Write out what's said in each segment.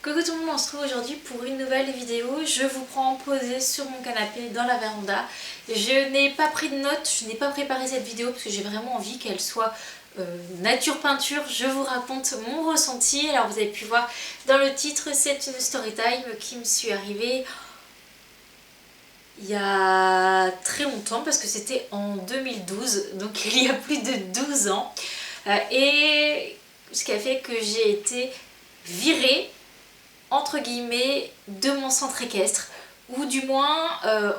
Coucou tout le monde, on se retrouve aujourd'hui pour une nouvelle vidéo. Je vous prends posée sur mon canapé dans la véranda. Je n'ai pas pris de notes, je n'ai pas préparé cette vidéo parce que j'ai vraiment envie qu'elle soit nature peinture. Je vous raconte mon ressenti. Alors vous avez pu voir dans le titre, c'est une story time qui me suis arrivée il y a très longtemps parce que c'était en 2012, donc il y a plus de 12 ans. Et ce qui a fait que j'ai été virée entre guillemets de mon centre équestre, ou du moins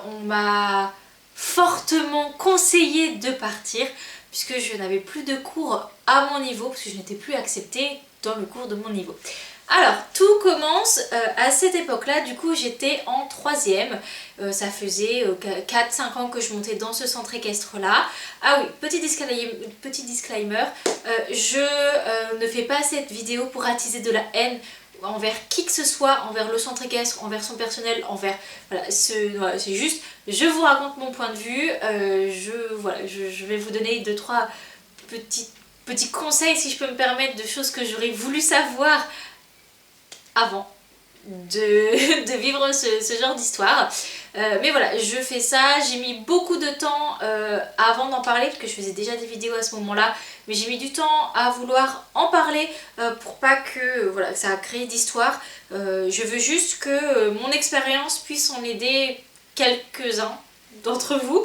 on m'a fortement conseillé de partir puisque je n'avais plus de cours à mon niveau, parce que je n'étais plus acceptée dans le cours de mon niveau. Alors tout commence à cette époque là, du coup j'étais en 3ème, ça faisait 4-5 ans que je montais dans ce centre équestre là. Ah oui, petit disclaimer, je ne fais pas cette vidéo pour attiser de la haine envers qui que ce soit, envers le centre équestre, envers son personnel, envers... Voilà, c'est juste, je vous raconte mon point de vue, je vais vous donner 2-3 petits conseils, si je peux me permettre, de choses que j'aurais voulu savoir avant de vivre ce genre d'histoire. Mais voilà, je fais ça, j'ai mis beaucoup de temps avant d'en parler, parce que je faisais déjà des vidéos à ce moment-là, mais j'ai mis du temps à vouloir en parler pour pas que voilà, ça crée d'histoire. Je veux juste que mon expérience puisse en aider quelques-uns d'entre vous.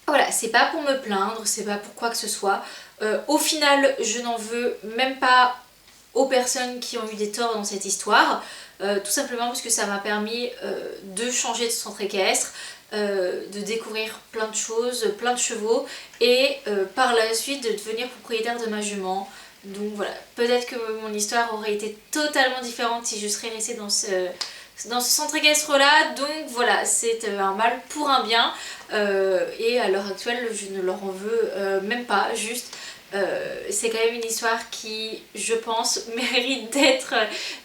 Voilà, c'est pas pour me plaindre, c'est pas pour quoi que ce soit. Au final, je n'en veux même pas aux personnes qui ont eu des torts dans cette histoire, tout simplement parce que ça m'a permis de changer de centre équestre, de découvrir plein de choses, plein de chevaux, et par la suite de devenir propriétaire de ma jument. Donc voilà, peut-être que mon histoire aurait été totalement différente si je serais restée dans ce centre équestre là. Donc voilà, c'est un mal pour un bien, et à l'heure actuelle je ne leur en veux même pas, juste c'est quand même une histoire qui, je pense, mérite d'être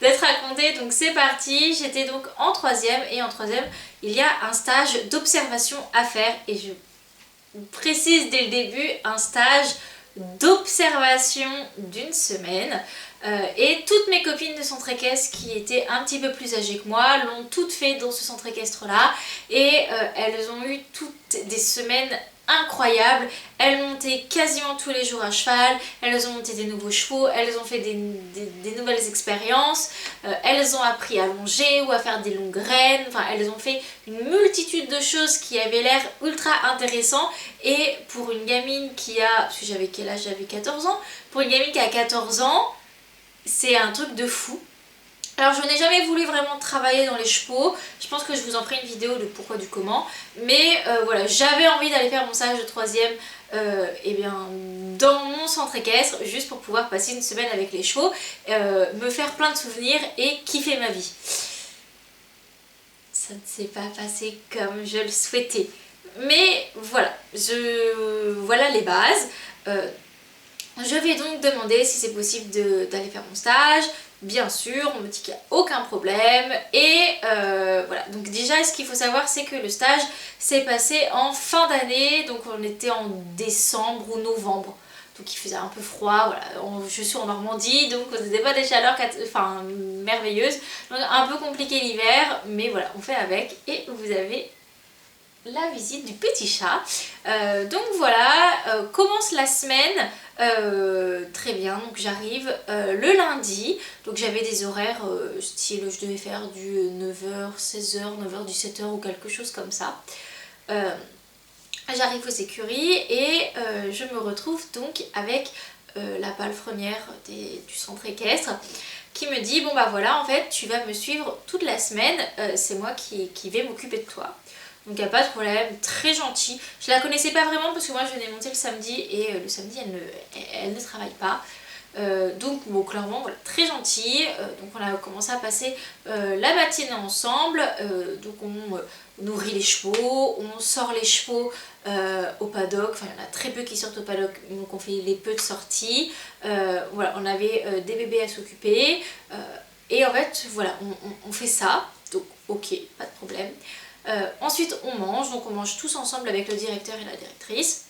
racontée. Donc c'est parti, j'étais donc en 3ème, et en 3ème il y a un stage d'observation à faire, et je précise dès le début, un stage d'observation d'une semaine. Et toutes mes copines de centre équestre qui étaient un petit peu plus âgées que moi l'ont toutes fait dans ce centre équestre là, et elles ont eu toutes des semaines incroyables. Elles montaient quasiment tous les jours à cheval, elles ont monté des nouveaux chevaux, elles ont fait des nouvelles expériences, elles ont appris à longer ou à faire des longues graines, enfin elles ont fait une multitude de choses qui avaient l'air ultra intéressant. Et pour une gamine qui a, parce que j'avais quel âge, j'avais 14 ans, pour une gamine qui a 14 ans, c'est un truc de fou. Alors je n'ai jamais voulu vraiment travailler dans les chevaux, je pense que je vous en ferai une vidéo de pourquoi du comment, mais voilà, j'avais envie d'aller faire mon stage de 3ème et bien, dans mon centre équestre, juste pour pouvoir passer une semaine avec les chevaux, me faire plein de souvenirs et kiffer ma vie. Ça ne s'est pas passé comme je le souhaitais, mais voilà, voilà les bases. Je vais donc demander si c'est possible d'aller faire mon stage. Bien sûr, on me dit qu'il n'y a aucun problème, et voilà. Donc déjà, ce qu'il faut savoir, c'est que le stage s'est passé en fin d'année, donc on était en décembre ou novembre, donc il faisait un peu froid, voilà. Je suis en Normandie, donc ce n'était pas des chaleurs merveilleuses, donc un peu compliqué l'hiver, mais voilà, on fait avec, et vous avez la visite du petit chat. Donc voilà, commence la semaine, très bien, donc j'arrive le lundi, donc j'avais des horaires style, je devais faire du 9h, 16h, 9h, 17h ou quelque chose comme ça. J'arrive aux écuries et je me retrouve donc avec la palefrenière du centre équestre qui me dit: bon bah voilà, en fait tu vas me suivre toute la semaine, c'est moi qui vais m'occuper de toi. Donc il n'y a pas de problème, très gentil. Je la connaissais pas vraiment parce que moi je venais monter le samedi, et le samedi elle ne travaille pas. Donc bon, clairement voilà, très gentil. Donc on a commencé à passer la matinée ensemble. Donc on nourrit les chevaux, on sort les chevaux au paddock. Enfin il y en a très peu qui sortent au paddock, donc on fait les peu de sorties. Voilà, on avait des bébés à s'occuper. Et en fait voilà, on fait ça. Donc ok, pas de problème. Ensuite on mange, donc on mange tous ensemble avec le directeur et la directrice.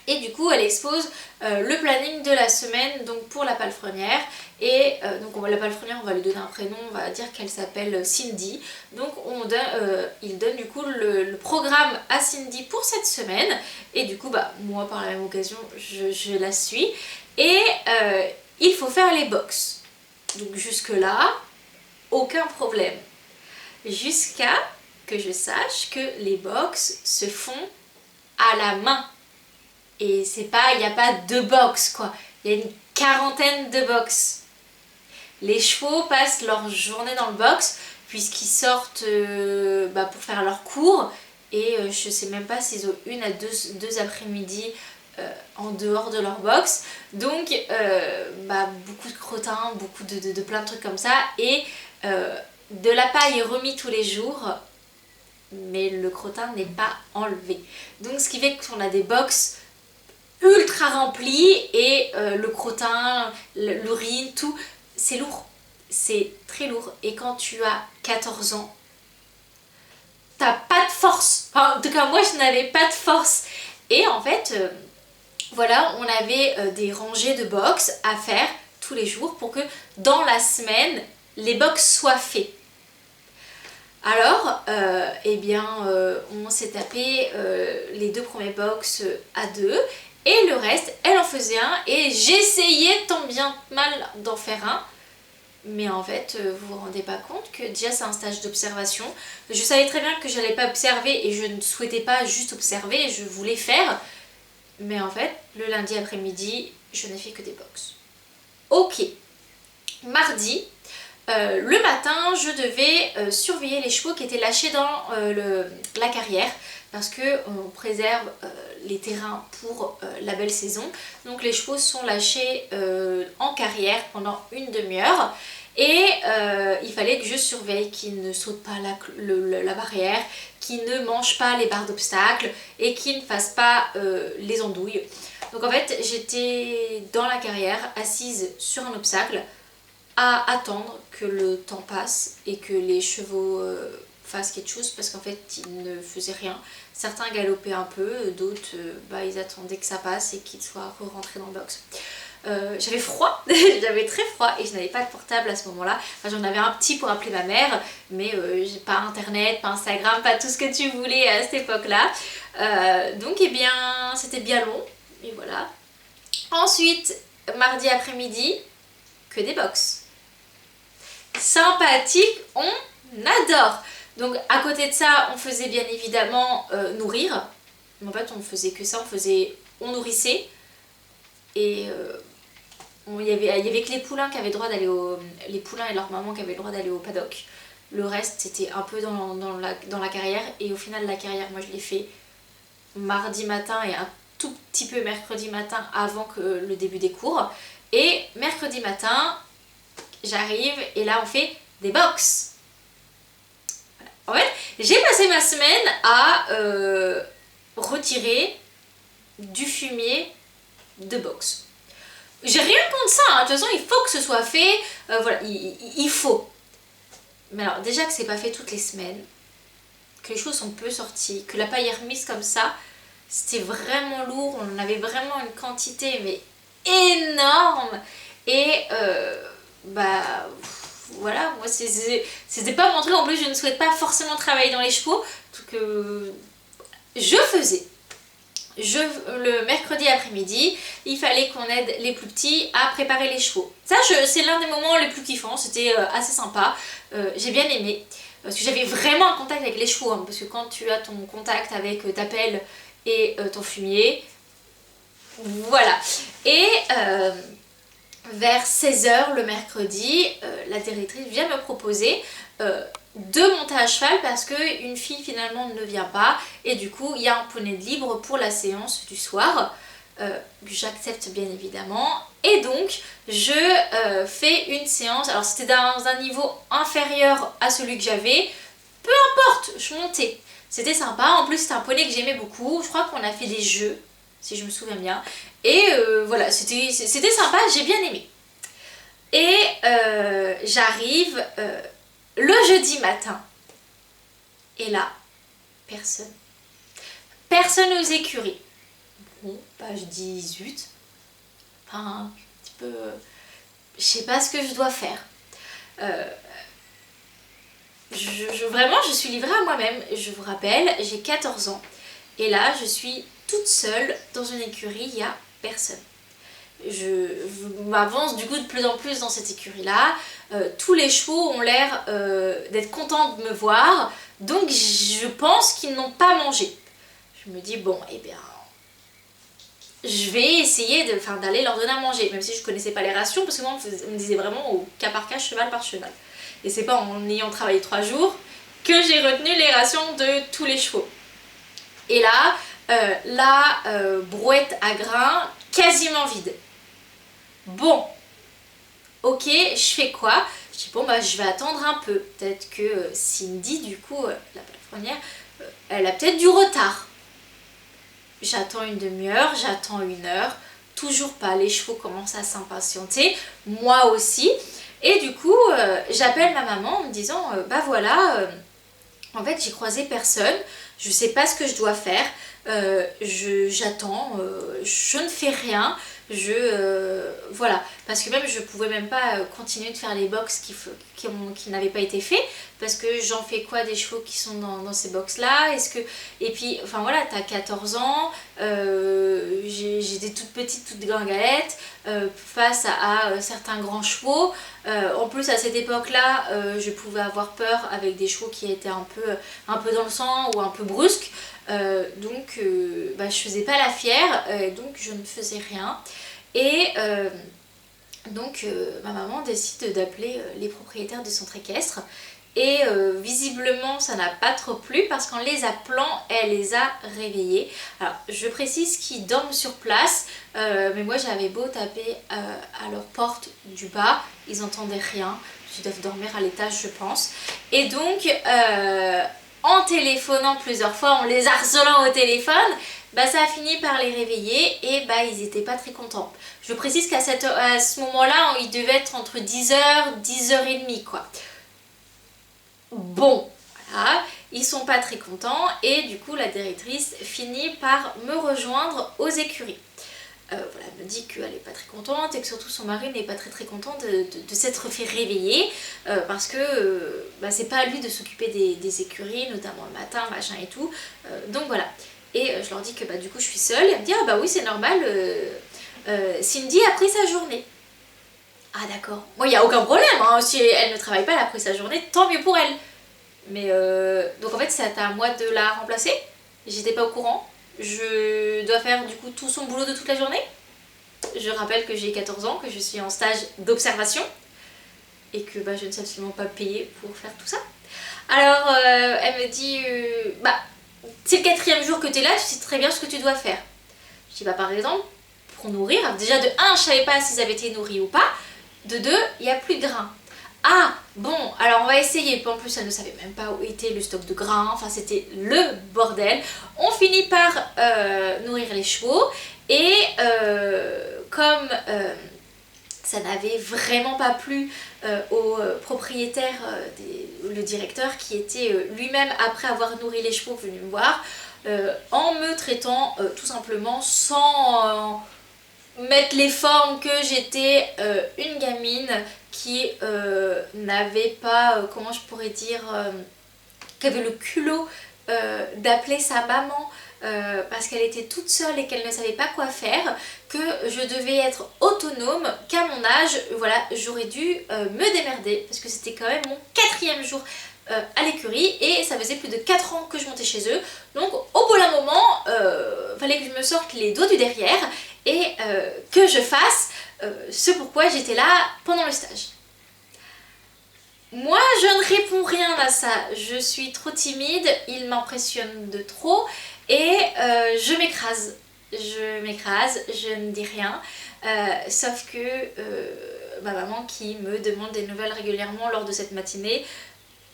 Et du coup elle expose le planning de la semaine donc pour la palefrenière. Et donc la palefrenière, on va lui donner un prénom, on va dire qu'elle s'appelle Cindy. Donc il donne du coup le programme à Cindy pour cette semaine. Et du coup moi par la même occasion je la suis. Et il faut faire les box. Donc jusque là aucun problème. Jusqu'à que je sache que les box se font à la main. Et c'est pas, il n'y a pas 2 box quoi, il y a une quarantaine de box. Les chevaux passent leur journée dans le box puisqu'ils sortent pour faire leur cours. Et je sais même pas s'ils ont 1 à 2 après-midi en dehors de leur box. Donc beaucoup de crottins, beaucoup de plein de trucs comme ça. Et de la paille est remis tous les jours, mais le crottin n'est pas enlevé. Donc ce qui fait qu'on a des box ultra remplis et le crottin, l'urine, tout, c'est lourd. C'est très lourd. Et quand tu as 14 ans, t'as pas de force. Enfin, en tout cas, moi, je n'avais pas de force. Et en fait, voilà, on avait des rangées de box à faire tous les jours pour que dans la semaine, les box soient faits. Alors, on s'est tapé les 2 premiers box à 2 et le reste, elle en faisait un et j'essayais tant bien mal d'en faire un. Mais en fait, vous vous rendez pas compte que déjà c'est un stage d'observation. Je savais très bien que j'allais pas observer et je ne souhaitais pas juste observer, je voulais faire. Mais en fait, le lundi après-midi, je n'ai fait que des box. Ok, mardi. Le matin, je devais surveiller les chevaux qui étaient lâchés dans la carrière parce qu'on préserve les terrains pour la belle saison. Donc les chevaux sont lâchés en carrière pendant une demi-heure et il fallait que je surveille qu'ils ne sautent pas la barrière, qu'ils ne mangent pas les barres d'obstacles et qu'ils ne fassent pas les andouilles. Donc en fait, j'étais dans la carrière, assise sur un obstacle, à attendre que le temps passe et que les chevaux fassent quelque chose parce qu'en fait ils ne faisaient rien. Certains galopaient un peu, d'autres ils attendaient que ça passe et qu'ils soient re-rentrés dans le box. J'avais froid, j'avais très froid et je n'avais pas de portable à ce moment-là. Enfin, j'en avais un petit pour appeler ma mère, mais j'ai pas internet, pas Instagram, pas tout ce que tu voulais à cette époque-là. Donc c'était bien long et voilà. Ensuite, mardi après-midi, que des box. Sympathique, on adore. Donc à côté de ça, on faisait bien évidemment nourrir. Mais en fait, on faisait que ça, on nourrissait. Et il y avait que les poulains qui avaient le droit d'aller les poulains et leur maman qui avaient le droit d'aller au paddock. Le reste, c'était un peu dans la carrière. Et au final, la carrière, moi, je l'ai fait mardi matin et un tout petit peu mercredi matin avant que le début des cours. Et mercredi matin, j'arrive et là on fait des box. Voilà. En fait, j'ai passé ma semaine à retirer du fumier de box. J'ai rien contre ça, hein. De toute façon il faut que ce soit fait, voilà, il faut. Mais alors déjà que c'est pas fait toutes les semaines, que les choses sont peu sorties, que la paille est remise comme ça, c'était vraiment lourd, on en avait vraiment une quantité mais énorme. Et voilà, moi c'était pas mon truc. En plus je ne souhaite pas forcément travailler dans les chevaux, donc je faisais. Le mercredi après-midi, il fallait qu'on aide les plus petits à préparer les chevaux. Ça, c'est l'un des moments les plus kiffants, c'était assez sympa. J'ai bien aimé, parce que j'avais vraiment un contact avec les chevaux, hein, parce que quand tu as ton contact avec ta pelle et ton fumier, voilà. Et vers 16h le mercredi, la directrice vient me proposer de monter à cheval parce qu'une fille finalement ne vient pas et du coup il y a un poney de libre pour la séance du soir que j'accepte bien évidemment et donc je fais une séance. Alors c'était dans un niveau inférieur à celui que j'avais, peu importe, je montais, c'était sympa. En plus c'était un poney que j'aimais beaucoup, je crois qu'on a fait des jeux si je me souviens bien. Et voilà, c'était sympa, j'ai bien aimé. Et j'arrive le jeudi matin. Et là, personne. Personne aux écuries. Bon, bah je dis zut. Enfin, un petit peu... je sais pas ce que je dois faire. Vraiment, je suis livrée à moi-même. Je vous rappelle, j'ai 14 ans. Et là, je suis toute seule dans une écurie, il n'y a personne. Je m'avance du coup de plus en plus dans cette écurie-là. Tous les chevaux ont l'air d'être contents de me voir. Donc, je pense qu'ils n'ont pas mangé. Je me dis, bon, eh bien... je vais essayer d'aller leur donner à manger, même si je connaissais pas les rations, parce que moi on me disait vraiment au cas par cas, cheval par cheval. Et c'est pas en ayant travaillé 3 jours que j'ai retenu les rations de tous les chevaux. Et là, la brouette à grains quasiment vide. Bon, ok, je fais quoi? Je dis bon bah je vais attendre un peu. Peut-être que Cindy, du coup, la palefrenière, elle a peut-être du retard. J'attends une demi-heure, j'attends 1 heure, toujours pas, les chevaux commencent à s'impatienter, moi aussi. Et du coup, j'appelle ma maman en me disant, bah voilà, en fait j'ai croisé personne, je sais pas ce que je dois faire, j'attends, je ne fais rien, voilà, parce que même je pouvais même pas continuer de faire les box qui n'avaient pas été faits, parce que j'en fais quoi des chevaux qui sont dans ces box là, et puis enfin voilà, t'as 14 ans, j'ai des toutes petites, toutes gringalettes face à certains grands chevaux. En plus à cette époque là, je pouvais avoir peur avec des chevaux qui étaient un peu dans le sang ou un peu brusques. Donc je faisais pas la fière, donc je ne faisais rien. Et donc ma maman décide d'appeler les propriétaires du centre équestre. Et visiblement ça n'a pas trop plu parce qu'en les appelant, elle les a réveillés. Alors je précise qu'ils dorment sur place, mais moi j'avais beau taper à leur porte du bas, ils n'entendaient rien. Ils doivent dormir à l'étage je pense. Et donc en téléphonant plusieurs fois, en les harcelant au téléphone, bah ça a fini par les réveiller et bah ils étaient pas très contents. Je précise qu'à ce moment-là, il devait être entre 10h, 10h30 quoi. Bon, voilà, ils sont pas très contents et du coup la directrice finit par me rejoindre aux écuries. Voilà, elle me dit qu'elle n'est pas très contente et que surtout son mari n'est pas très content de s'être fait réveiller parce que c'est pas à lui de s'occuper des écuries, notamment le matin, machin et tout. Donc voilà. Et je leur dis que du coup je suis seule. Et elle me dit ah bah oui c'est normal, Cindy a pris sa journée. Ah d'accord. Moi il n'y a aucun problème, hein. Si elle ne travaille pas, elle a pris sa journée, tant mieux pour elle. Mais donc en fait c'est à moi de la remplacer. J'étais pas au courant. Je dois faire du coup tout son boulot de toute la journée. Je rappelle que j'ai 14 ans, que je suis en stage d'observation et que je ne suis absolument pas payée pour faire tout ça. Alors elle me dit c'est le 4e jour que tu es là, tu sais très bien ce que tu dois faire. Je dis par exemple pour nourrir, déjà de 1 je savais pas s'ils avaient été nourris ou pas, de 2 il n'y a plus de grains. Ah bon, alors on va essayer. Puis en plus elle ne savait même pas où était le stock de grains, enfin c'était le bordel. On finit par nourrir les chevaux et comme ça n'avait vraiment pas plu au propriétaire, le directeur qui était lui-même après avoir nourri les chevaux venu me voir en me traitant tout simplement sans mettre les formes que j'étais une gamine qui n'avait pas, comment je pourrais dire, qui avait le culot d'appeler sa maman parce qu'elle était toute seule et qu'elle ne savait pas quoi faire, que je devais être autonome, qu'à mon âge, voilà, j'aurais dû me démerder parce que c'était quand même mon 4e jour à l'écurie et ça faisait plus de 4 ans que je montais chez eux. Donc au bout d'un moment, fallait que je me sorte les dos du derrière et que je fasse ce pourquoi j'étais là pendant le stage. Moi je ne réponds rien à ça, je suis trop timide, il m'impressionne de trop et je m'écrase, je ne dis rien, sauf que ma maman qui me demande des nouvelles régulièrement lors de cette matinée,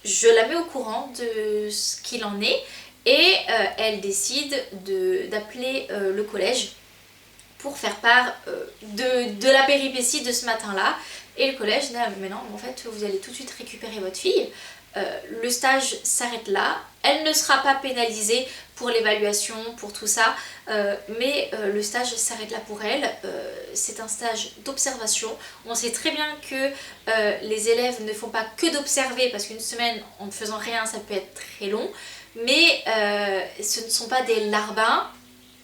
je la mets au courant de ce qu'il en est et elle décide d'appeler le collège pour faire part de la péripétie de ce matin-là Et le collège dit ah, mais non, en fait vous allez tout de suite récupérer votre fille. Le stage s'arrête là, elle ne sera pas pénalisée pour l'évaluation, pour tout ça, mais le stage s'arrête là pour elle. C'est un stage d'observation. On sait très bien que les élèves ne font pas que d'observer, parce qu'une semaine en ne faisant rien ça peut être très long, mais ce ne sont pas des larbins,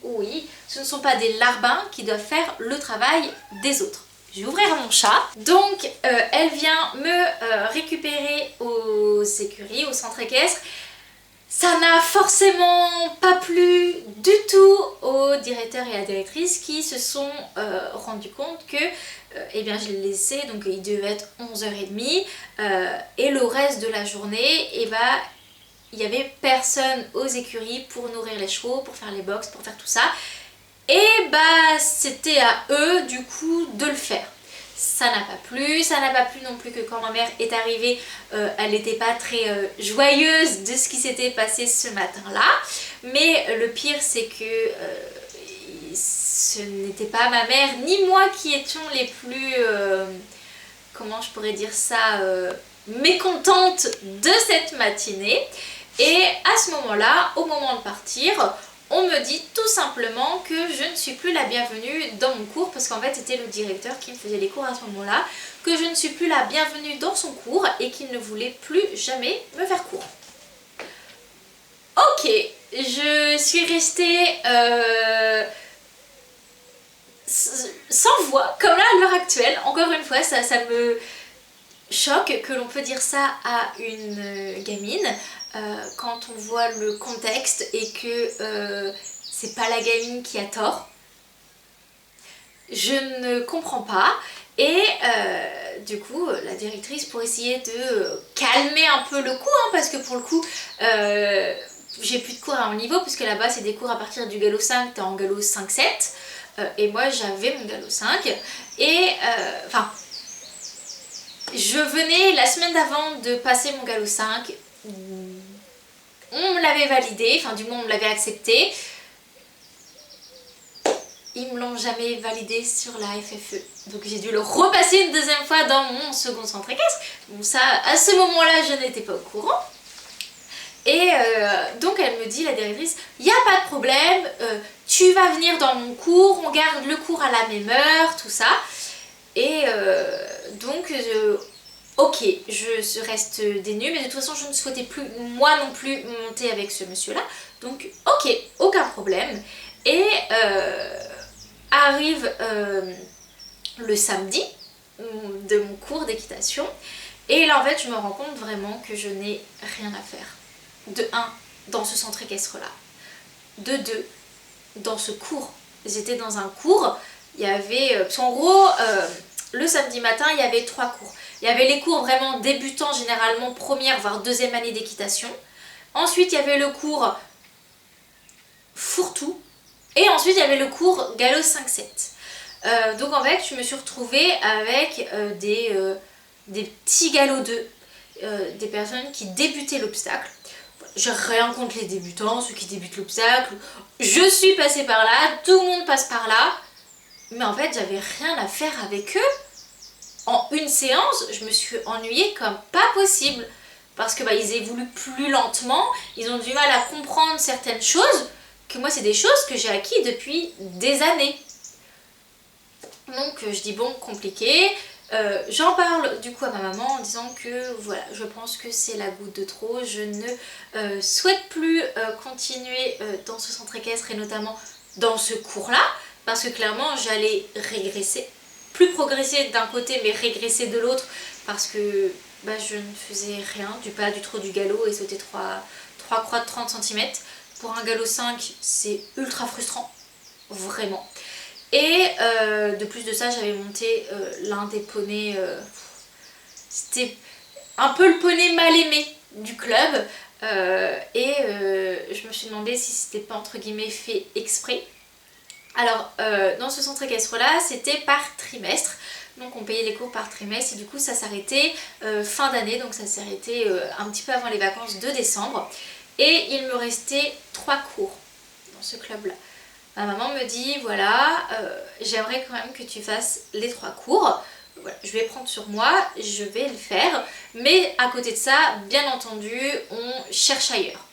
oui, ce ne sont pas des larbins qui doivent faire le travail des autres. Je vais ouvrir mon chat. Donc elle vient me récupérer aux écuries, au centre équestre. Ça n'a forcément pas plu du tout au directeur et à la directrice qui se sont rendus compte que eh bien, je l'ai laissé, donc il devait être 11h30 et le reste de la journée, eh ben, il n'y avait personne aux écuries pour nourrir les chevaux, pour faire les box, pour faire tout ça. Et bah c'était à eux du coup de le faire. Ça n'a pas plu non plus que quand ma mère est arrivée, elle n'était pas très joyeuse de ce qui s'était passé ce matin-là. Mais le pire c'est que ce n'était pas ma mère ni moi qui étions les plus, comment je pourrais dire ça, mécontentes de cette matinée. Et à ce moment-là, au moment de partir, on me dit tout simplement que je ne suis plus la bienvenue dans mon cours, parce qu'en fait c'était le directeur qui me faisait les cours à ce moment-là, que je ne suis plus la bienvenue dans son cours et qu'il ne voulait plus jamais me faire cours. Ok, je suis restée sans voix, comme là à l'heure actuelle. Encore une fois, ça me choque que l'on peut dire ça à une gamine. Quand on voit le contexte et que c'est pas la gamine qui a tort. Je ne comprends pas. Et du coup, la directrice, pour essayer de calmer un peu le coup, hein, parce que pour le coup, j'ai plus de cours à mon niveau, puisque là-bas c'est des cours à partir du galop 5, t'es en galop 5-7. Et moi j'avais mon galop 5. Et enfin, je venais la semaine d'avant de passer mon galop 5. On me l'avait validé, enfin du moins on me l'avait accepté. Ils me l'ont jamais validé sur la FFE. Donc j'ai dû le repasser une deuxième fois dans mon second centre équestre. Bon ça, à ce moment-là, je n'étais pas au courant. Et donc elle me dit, la directrice, il n'y a pas de problème, tu vas venir dans mon cours, on garde le cours à la même heure, tout ça. Et donc... ok, je reste dénue, mais de toute façon je ne souhaitais plus, moi non plus, monter avec ce monsieur-là. Donc ok, aucun problème. Et arrive le samedi de mon cours d'équitation. Et là en fait je me rends compte vraiment que je n'ai rien à faire. De 1, dans ce centre équestre-là. De 2, dans ce cours. J'étais dans un cours, il y avait... parce qu'en gros... le samedi matin, il y avait 3 cours. Il y avait les cours vraiment débutants, généralement première voire deuxième année d'équitation. Ensuite, il y avait le cours fourre-tout. Et ensuite, il y avait le cours galop 5-7. Donc en fait, je me suis retrouvée avec des petits galops 2. Des personnes qui débutaient l'obstacle. J'ai rien contre les débutants, ceux qui débutent l'obstacle. Je suis passée par là, tout le monde passe par là. Mais en fait, j'avais rien à faire avec eux. En une séance, je me suis ennuyée comme pas possible. Parce que ils évoluent plus lentement, ils ont du mal à comprendre certaines choses, que moi c'est des choses que j'ai acquis depuis des années. Donc je dis bon, compliqué. J'en parle du coup à ma maman en disant que voilà, je pense que c'est la goutte de trop. Je ne souhaite plus continuer dans ce centre équestre et notamment dans ce cours-là. Parce que clairement j'allais régresser, plus progresser d'un côté mais régresser de l'autre, parce que je ne faisais rien, du pas, du trot, du galop, et sauter 3 croix de 30 cm. Pour un galop 5 c'est ultra frustrant, vraiment. Et de plus de ça j'avais monté l'un des poneys, c'était un peu le poney mal aimé du club, et je me suis demandé si c'était pas entre guillemets fait exprès. Alors, dans ce centre équestre-là, c'était par trimestre. Donc on payait les cours par trimestre et du coup ça s'arrêtait fin d'année. Donc ça s'arrêtait un petit peu avant les vacances de décembre. Et il me restait 3 cours dans ce club-là. Ma maman me dit, voilà, j'aimerais quand même que tu fasses les 3 cours. voilà, je vais prendre sur moi, je vais le faire. Mais à côté de ça, bien entendu, on cherche ailleurs.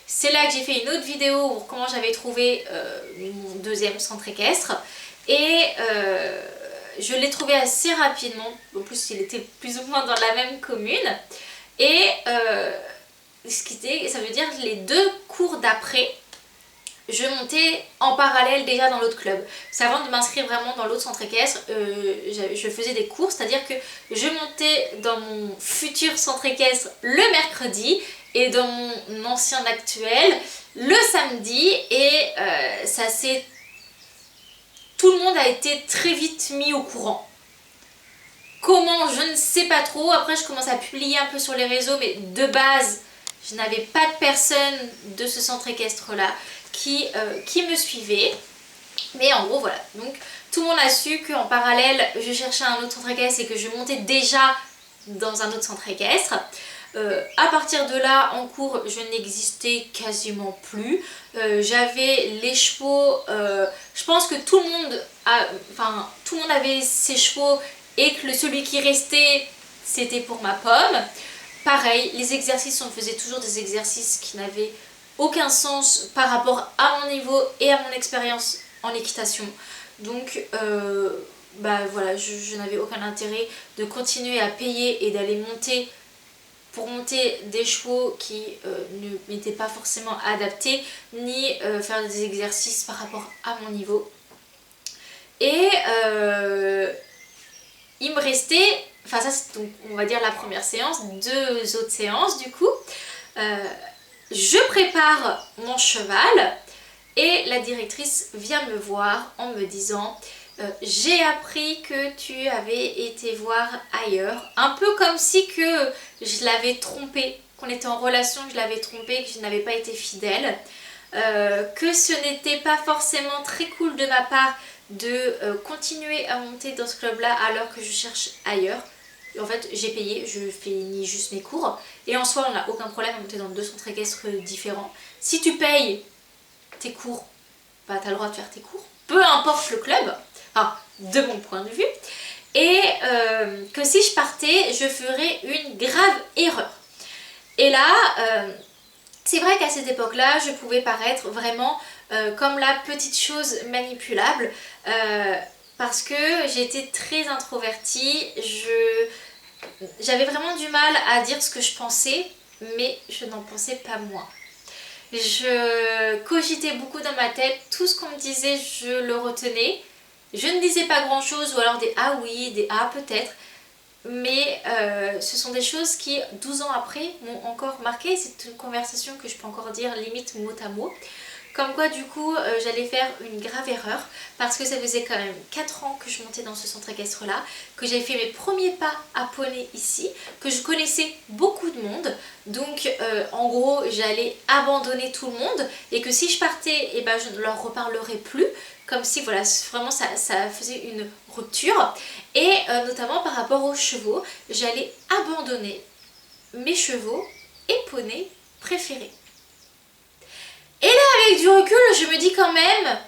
C'est là que j'ai fait une autre vidéo pour comment j'avais trouvé mon deuxième centre équestre. Et je l'ai trouvé assez rapidement. En plus, il était plus ou moins dans la même commune. Et ça veut dire que les 2 cours d'après, je montais en parallèle déjà dans l'autre club. C'est avant de m'inscrire vraiment dans l'autre centre équestre, je faisais des cours, c'est-à-dire que je montais dans mon futur centre équestre le mercredi et dans mon ancien actuel le samedi, et tout le monde a été très vite mis au courant. Comment, je ne sais pas trop. Après, je commence à publier un peu sur les réseaux, mais de base, je n'avais pas de personne de ce centre équestre-là qui me suivait. Mais en gros, voilà. Donc, tout le monde a su qu'en parallèle, je cherchais un autre centre équestre et que je montais déjà dans un autre centre équestre. À partir de là, en cours, je n'existais quasiment plus. J'avais les chevaux. Je pense que tout le monde avait ses chevaux et que celui qui restait, c'était pour ma pomme. Pareil, les exercices, on faisait toujours des exercices qui n'avaient aucun sens par rapport à mon niveau et à mon expérience en équitation. Donc voilà, je n'avais aucun intérêt de continuer à payer et d'aller monter pour monter des chevaux qui ne m'étaient pas forcément adaptés, ni faire des exercices par rapport à mon niveau. Et il me restait, enfin ça c'est donc on va dire la première séance, 2 autres séances du coup. Je prépare mon cheval et la directrice vient me voir en me disant j'ai appris que tu avais été voir ailleurs, un peu comme si que je l'avais trompé, qu'on était en relation, que je l'avais trompé, que je n'avais pas été fidèle, que ce n'était pas forcément très cool de ma part de continuer à monter dans ce club là alors que je cherche ailleurs. En fait j'ai payé, je finis juste mes cours et en soi on n'a aucun problème à monter dans 2 centres équestres différents. Si tu payes tes cours, bah t'as le droit de faire tes cours, peu importe le club, enfin de mon point de vue, et que si je partais je ferais une grave erreur. Et là c'est vrai qu'à cette époque là je pouvais paraître vraiment comme la petite chose manipulable, parce que j'étais très introvertie, j'avais vraiment du mal à dire ce que je pensais, mais je n'en pensais pas moins. Je cogitais beaucoup dans ma tête, tout ce qu'on me disait je le retenais, je ne disais pas grand chose ou alors des ah oui, des ah peut-être, mais ce sont des choses qui 12 ans après m'ont encore marqué. C'est une conversation que je peux encore dire limite mot à mot. Comme quoi du coup j'allais faire une grave erreur parce que ça faisait quand même 4 ans que je montais dans ce centre équestre là, que j'avais fait mes premiers pas à poney ici, que je connaissais beaucoup de monde, donc en gros j'allais abandonner tout le monde et que si je partais et ben, je ne leur reparlerai plus, comme si voilà vraiment ça faisait une rupture. Et notamment par rapport aux chevaux, j'allais abandonner mes chevaux et poneys préférés. Et là, avec du recul, je me dis quand même,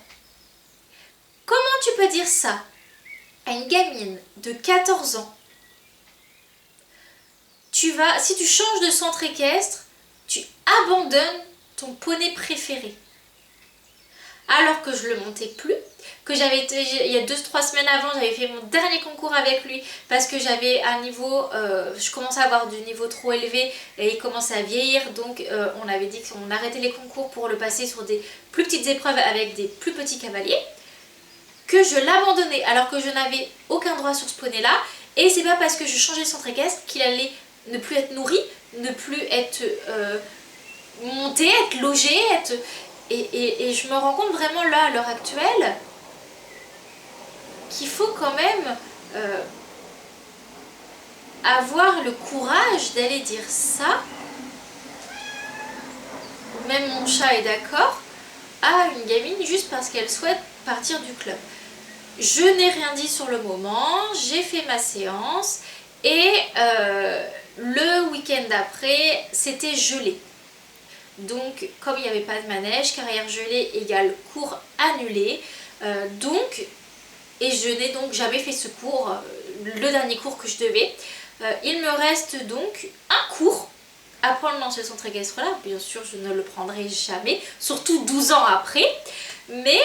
comment tu peux dire ça à une gamine de 14 ans? Si tu changes de centre équestre, tu abandonnes ton poney préféré. Alors que je le montais plus, que j'avais été, il y a 2-3 semaines avant, j'avais fait mon dernier concours avec lui parce que j'avais un niveau, je commençais à avoir du niveau trop élevé et il commençait à vieillir, donc on avait dit qu'on arrêtait les concours pour le passer sur des plus petites épreuves avec des plus petits cavaliers, que je l'abandonnais alors que je n'avais aucun droit sur ce poney là, et c'est pas parce que je changeais de centre équestre qu'il allait ne plus être nourri, ne plus être monté, être logé, être... Et je me rends compte vraiment là, à l'heure actuelle, qu'il faut quand même avoir le courage d'aller dire ça, même mon chat est d'accord, à une gamine juste parce qu'elle souhaite partir du club. Je n'ai rien dit sur le moment, j'ai fait ma séance et le week-end d'après, c'était gelé. Donc comme il n'y avait pas de manège, carrière gelée égale cours annulé, et je n'ai donc jamais fait ce cours, le dernier cours que je devais. Il me reste donc un cours à prendre dans ce centre équestre là. Bien sûr je ne le prendrai jamais, surtout 12 ans après. Mais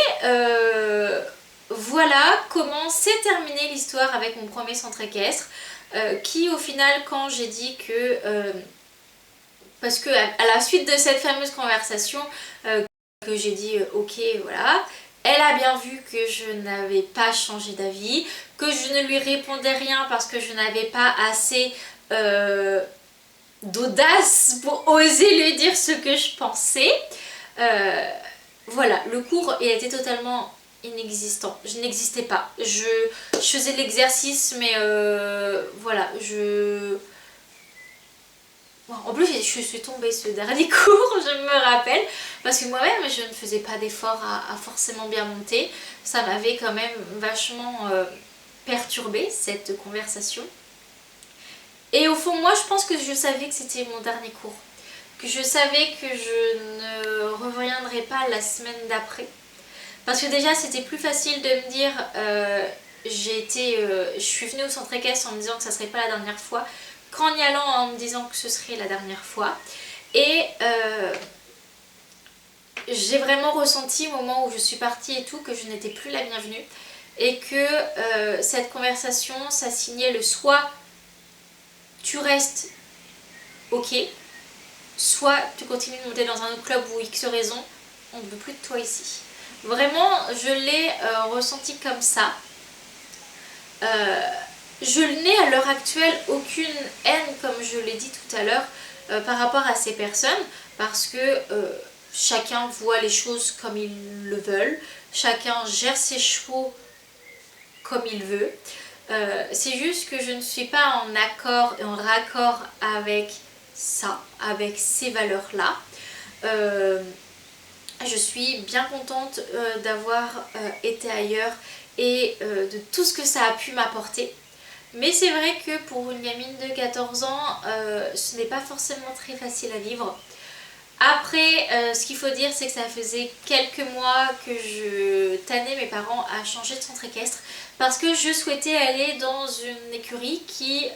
voilà comment s'est terminée l'histoire avec mon premier centre équestre. Qui au final, quand j'ai dit que... parce que à la suite de cette fameuse conversation, que j'ai dit ok voilà, elle a bien vu que je n'avais pas changé d'avis, que je ne lui répondais rien parce que je n'avais pas assez d'audace pour oser lui dire ce que je pensais. Voilà, le cours il était totalement inexistant, je n'existais pas. Je faisais l'exercice mais voilà, en plus je suis tombée ce dernier cours, je me rappelle, parce que moi-même je ne faisais pas d'effort à forcément bien monter. Ça m'avait quand même vachement perturbée cette conversation. Et au fond moi je pense que je savais que c'était mon dernier cours, que je savais que je ne reviendrais pas la semaine d'après. Parce que déjà c'était plus facile de me dire je suis venue au centre équestre en me disant que ça serait pas la dernière fois qu'en y allant en me disant que ce serait la dernière fois. Et j'ai vraiment ressenti au moment où je suis partie et tout que je n'étais plus la bienvenue et que cette conversation ça signait le soit tu restes ok, soit tu continues de monter dans un autre club ou X raison, on ne veut plus de toi ici. Vraiment, je l'ai ressenti comme ça. Je n'ai à l'heure actuelle aucune haine, comme je l'ai dit tout à l'heure, par rapport à ces personnes, parce que chacun voit les choses comme ils le veulent, chacun gère ses chevaux comme il veut. C'est juste que je ne suis pas en accord et en raccord avec ça, avec ces valeurs-là. Je suis bien contente d'avoir été ailleurs et de tout ce que ça a pu m'apporter. Mais c'est vrai que pour une gamine de 14 ans, ce n'est pas forcément très facile à vivre. Après, ce qu'il faut dire, c'est que ça faisait quelques mois que je tannais mes parents à changer de centre équestre parce que je souhaitais aller dans une écurie qui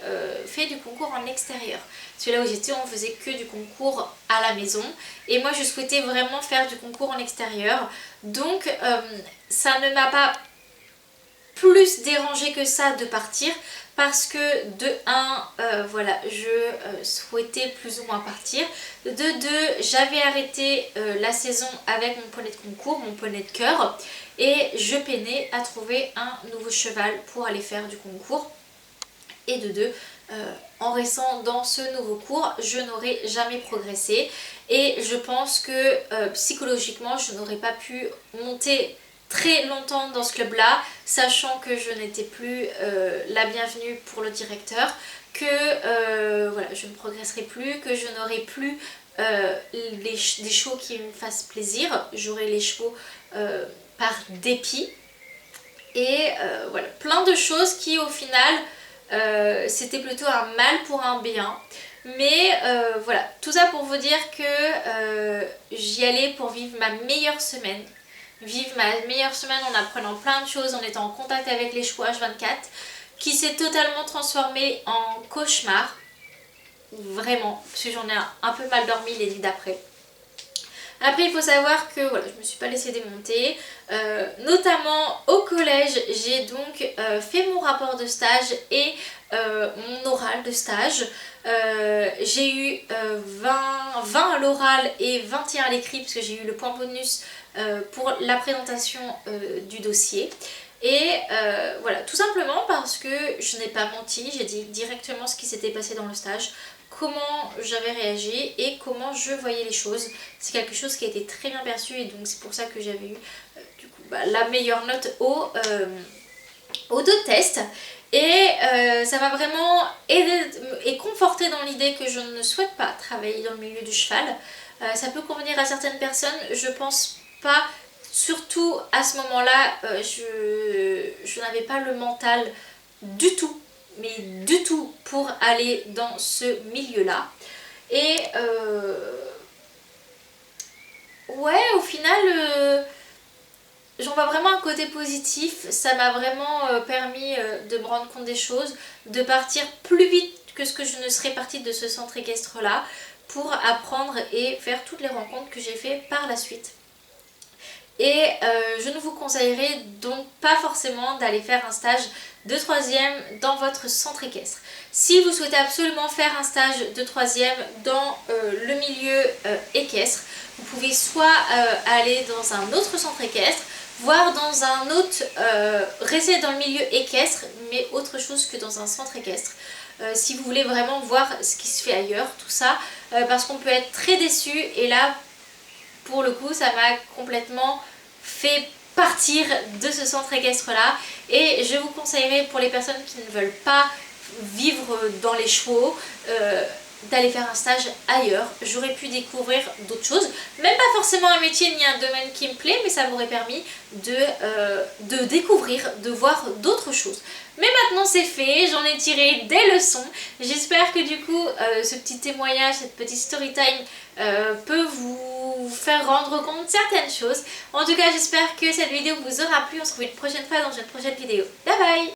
fait du concours en extérieur. Parce que là où j'étais, on faisait que du concours à la maison et moi je souhaitais vraiment faire du concours en extérieur. Donc ça ne m'a pas plus dérangé que ça de partir parce que de 1, voilà, je souhaitais plus ou moins partir. De 2, j'avais arrêté la saison avec mon poney de concours, mon poney de cœur, et je peinais à trouver un nouveau cheval pour aller faire du concours. Et de 2, en restant dans ce nouveau cours, je n'aurais jamais progressé et je pense que psychologiquement, je n'aurais pas pu monter très longtemps dans ce club là, sachant que je n'étais plus la bienvenue pour le directeur, que voilà, je ne progresserai plus, que je n'aurai plus des chevaux qui me fassent plaisir, j'aurai les chevaux par dépit et voilà, plein de choses qui au final c'était plutôt un mal pour un bien. Mais voilà, tout ça pour vous dire que j'y allais pour vivre ma meilleure semaine. Vivre ma meilleure semaine en apprenant plein de choses, en étant en contact avec les chevaux H24, qui s'est totalement transformé en cauchemar. Vraiment, parce que j'en ai un peu mal dormi les nuits d'après. Après il faut savoir que voilà, je me suis pas laissée démonter, notamment au collège j'ai donc fait mon rapport de stage et mon oral de stage. J'ai eu 20 à l'oral et 21 à l'écrit parce que j'ai eu le point bonus pour la présentation du dossier. Et voilà, tout simplement parce que je n'ai pas menti, j'ai dit directement ce qui s'était passé dans le stage, comment j'avais réagi et comment je voyais les choses. C'est quelque chose qui a été très bien perçu et donc c'est pour ça que j'avais eu du coup, la meilleure note aux 2 tests. Et ça m'a vraiment aidé et conforté dans l'idée que je ne souhaite pas travailler dans le milieu du cheval. Ça peut convenir à certaines personnes, je pense pas. Surtout à ce moment-là, je n'avais pas le mental du tout, mais du tout pour aller dans ce milieu-là. Et ouais, au final, j'en vois vraiment un côté positif. Ça m'a vraiment permis de me rendre compte des choses, de partir plus vite que ce que je ne serais partie de ce centre équestre là pour apprendre et faire toutes les rencontres que j'ai fait par la suite. Et je ne vous conseillerais donc pas forcément d'aller faire un stage de troisième dans votre centre équestre. Si vous souhaitez absolument faire un stage de troisième dans le milieu équestre, vous pouvez soit aller dans un autre centre équestre, voire dans un autre, rester dans le milieu équestre, mais autre chose que dans un centre équestre. Si vous voulez vraiment voir ce qui se fait ailleurs, tout ça, parce qu'on peut être très déçu et là, pour le coup, ça m'a complètement fait partir de ce centre équestre là, et je vous conseillerais pour les personnes qui ne veulent pas vivre dans les chevaux d'aller faire un stage ailleurs. J'aurais pu découvrir d'autres choses, même pas forcément un métier ni un domaine qui me plaît, mais ça m'aurait permis de découvrir, de voir d'autres choses. Mais maintenant c'est fait, j'en ai tiré des leçons. J'espère que du coup ce petit témoignage, cette petite story time peut vous faire rendre compte de certaines choses. En tout cas j'espère que cette vidéo vous aura plu. On se retrouve une prochaine fois dans une prochaine vidéo. Bye bye.